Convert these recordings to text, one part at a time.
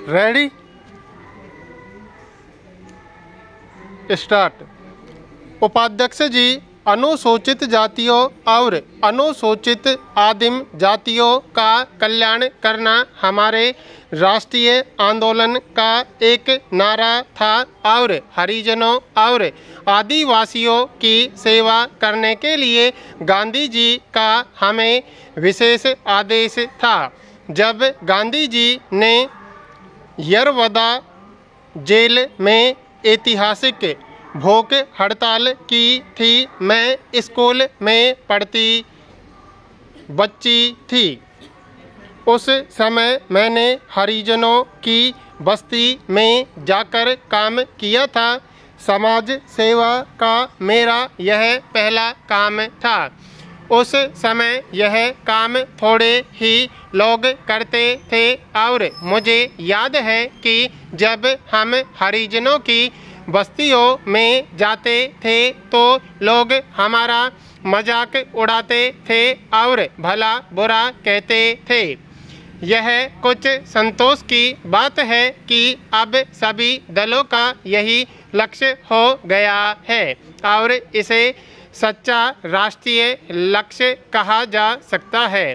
Ready start. उपाध्यक्ष जी, अनुसूचित जातियों और अनुसूचित आदिम जातियों का कल्याण करना हमारे राष्ट्रीय आंदोलन का एक नारा था और हरिजनों और आदिवासियों की सेवा करने के लिए गांधी जी का हमें विशेष आदेश था। जब गांधी जी ने यरवदा जेल में ऐतिहासिक भूख हड़ताल की थी, मैं स्कूल में पढ़ती बच्ची थी। उस समय मैंने हरिजनों की बस्ती में जाकर काम किया था। समाज सेवा का मेरा यह पहला काम था। उस समय यह काम थोड़े ही लोग करते थे और मुझे याद है कि जब हम हरिजनों की बस्तियों में जाते थे तो लोग हमारा मजाक उड़ाते थे और भला बुरा कहते थे। यह कुछ संतोष की बात है कि अब सभी दलों का यही लक्ष्य हो गया है और इसे सच्चा राष्ट्रीय लक्ष्य कहा जा सकता है।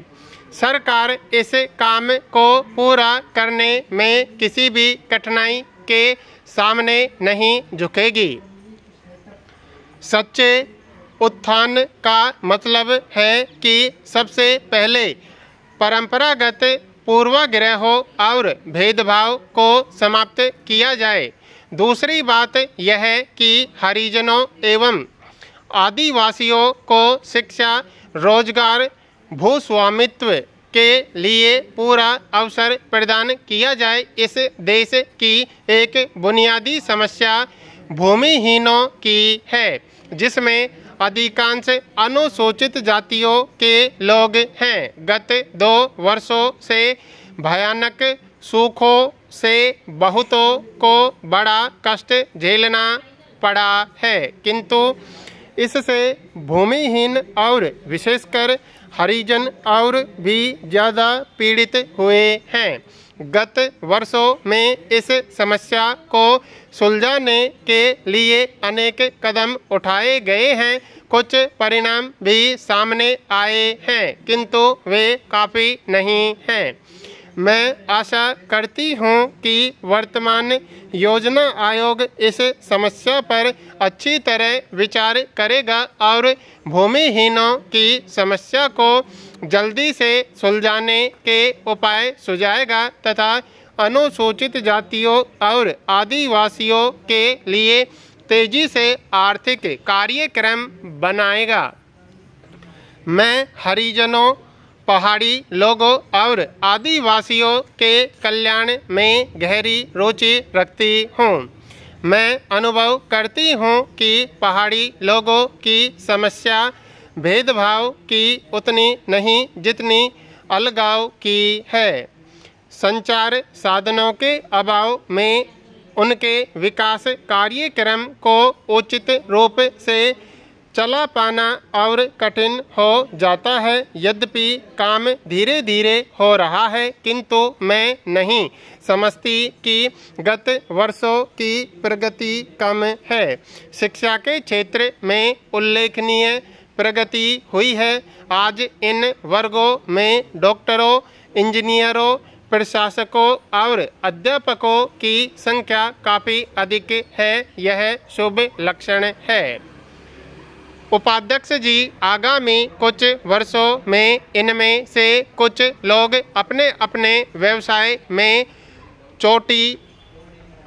सरकार इस काम को पूरा करने में किसी भी कठिनाई के सामने नहीं झुकेगी। सच्चे उत्थान का मतलब है कि सबसे पहले परंपरागत पूर्वाग्रहों और भेदभाव को समाप्त किया जाए। दूसरी बात यह है कि हरिजनों एवं आदिवासियों को शिक्षा, रोजगार, भूस्वामित्व के लिए पूरा अवसर प्रदान किया जाए। इस देश की एक बुनियादी समस्या भूमिहीनों की है, जिसमें अधिकांश अनुसूचित जातियों के लोग हैं। गत 2 वर्षों से भयानक सूखों से बहुतों को बड़ा कष्ट झेलना पड़ा है, किंतु इससे भूमिहीन और विशेषकर हरिजन और भी ज़्यादा पीड़ित हुए हैं। गत वर्षों में इस समस्या को सुलझाने के लिए अनेक कदम उठाए गए हैं। कुछ परिणाम भी सामने आए हैं, किंतु वे काफ़ी नहीं हैं। मैं आशा करती हूँ कि वर्तमान योजना आयोग इस समस्या पर अच्छी तरह विचार करेगा और भूमिहीनों की समस्या को जल्दी से सुलझाने के उपाय सुझाएगा तथा अनुसूचित जातियों और आदिवासियों के लिए तेजी से आर्थिक कार्यक्रम बनाएगा। मैं हरिजनों, पहाड़ी लोगों और आदिवासियों के कल्याण में गहरी रुचि रखती हूँ। मैं अनुभव करती हूँ कि पहाड़ी लोगों की समस्या भेदभाव की उतनी नहीं जितनी अलगाव की है। संचार साधनों के अभाव में उनके विकास कार्यक्रम को उचित रूप से चला पाना और कठिन हो जाता है। यद्यपि काम धीरे धीरे हो रहा है, किंतु मैं नहीं समझती कि गत वर्षों की प्रगति कम है। शिक्षा के क्षेत्र में उल्लेखनीय प्रगति हुई है। आज इन वर्गों में डॉक्टरों, इंजीनियरों, प्रशासकों और अध्यापकों की संख्या काफ़ी अधिक है। यह शुभ लक्षण है। उपाध्यक्ष जी, आगामी कुछ वर्षों में इनमें से कुछ लोग अपने अपने व्यवसाय में चोटी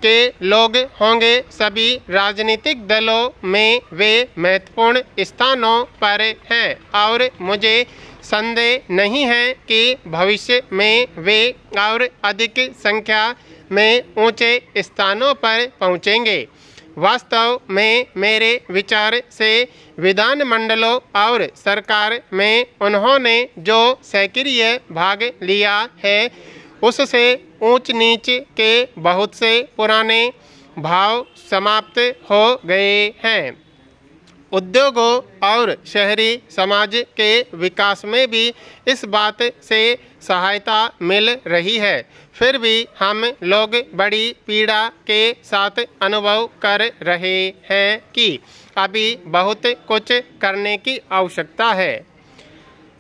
के लोग होंगे। सभी राजनीतिक दलों में वे महत्वपूर्ण स्थानों पर हैं और मुझे संदेह नहीं है कि भविष्य में वे और अधिक संख्या में ऊंचे स्थानों पर पहुंचेंगे। वास्तव में मेरे विचार से विधानमंडलों और सरकार में उन्होंने जो सक्रिय भाग लिया है, उससे ऊंच नीच के बहुत से पुराने भाव समाप्त हो गए हैं। उद्योगों और शहरी समाज के विकास में भी इस बात से सहायता मिल रही है, फिर भी हम लोग बड़ी पीड़ा के साथ अनुभव कर रहे हैं कि अभी बहुत कुछ करने की आवश्यकता है।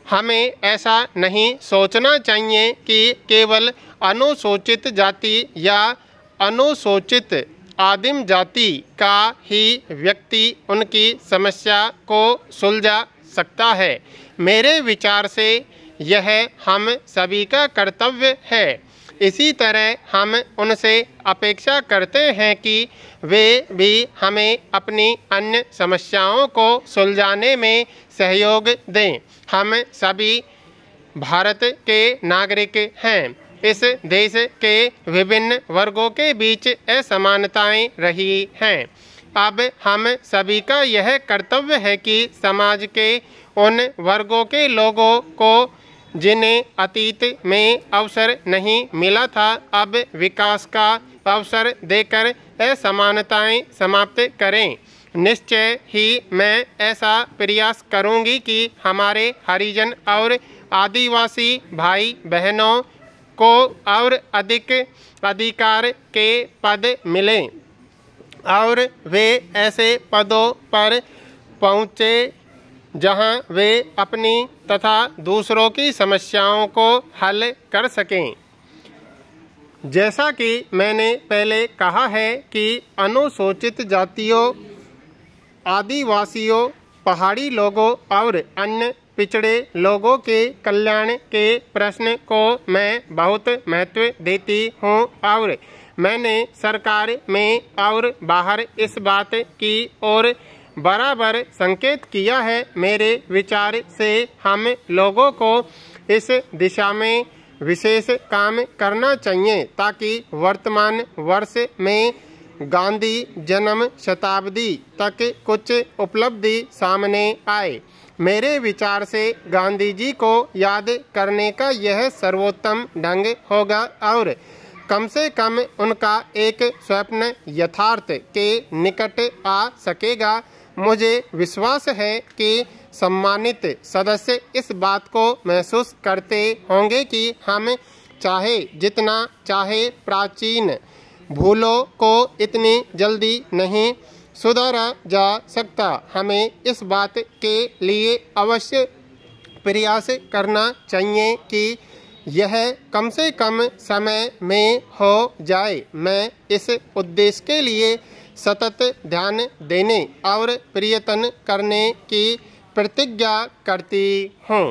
हमें ऐसा नहीं सोचना चाहिए कि केवल अनुसूचित जाति या अनुसूचित आदिम जाति का ही व्यक्ति उनकी समस्या को सुलझा सकता है। मेरे विचार से यह हम सभी का कर्तव्य है। इसी तरह हम उनसे अपेक्षा करते हैं कि वे भी हमें अपनी अन्य समस्याओं को सुलझाने में सहयोग दें। हम सभी भारत के नागरिक हैं। इस देश के विभिन्न वर्गों के बीच असमानताएं रही हैं। अब हम सभी का यह कर्तव्य है कि समाज के उन वर्गों के लोगों को जिन्हें अतीत में अवसर नहीं मिला था, अब विकास का अवसर देकर असमानताएं समाप्त करें। निश्चय ही मैं ऐसा प्रयास करूंगी कि हमारे हरिजन और आदिवासी भाई बहनों को और अधिक अधिकार के पद मिलें और वे ऐसे पदों पर पहुँचे जहां वे अपनी तथा दूसरों की समस्याओं को हल कर सकें। जैसा कि मैंने पहले कहा है कि अनुसूचित जातियों, आदिवासियों, पहाड़ी लोगों और अन्य पिछड़े लोगों के कल्याण के प्रश्न को मैं बहुत महत्व देती हूँ और मैंने सरकार में और बाहर इस बात की ओर बराबर संकेत किया है। मेरे विचार से हम लोगों को इस दिशा में विशेष काम करना चाहिए ताकि वर्तमान वर्ष में गांधी जन्म शताब्दी तक कुछ उपलब्धि सामने आए। मेरे विचार से गांधी जी को याद करने का यह सर्वोत्तम ढंग होगा और कम से कम उनका एक स्वप्न यथार्थ के निकट आ सकेगा। मुझे विश्वास है कि सम्मानित सदस्य इस बात को महसूस करते होंगे कि हम चाहे जितना चाहे प्राचीन भूलों को इतनी जल्दी नहीं सुधारा जा सकता। हमें इस बात के लिए अवश्य प्रयास करना चाहिए कि यह कम से कम समय में हो जाए। मैं इस उद्देश्य के लिए सतत ध्यान देने और प्रयत्न करने की प्रतिज्ञा करती हूँ।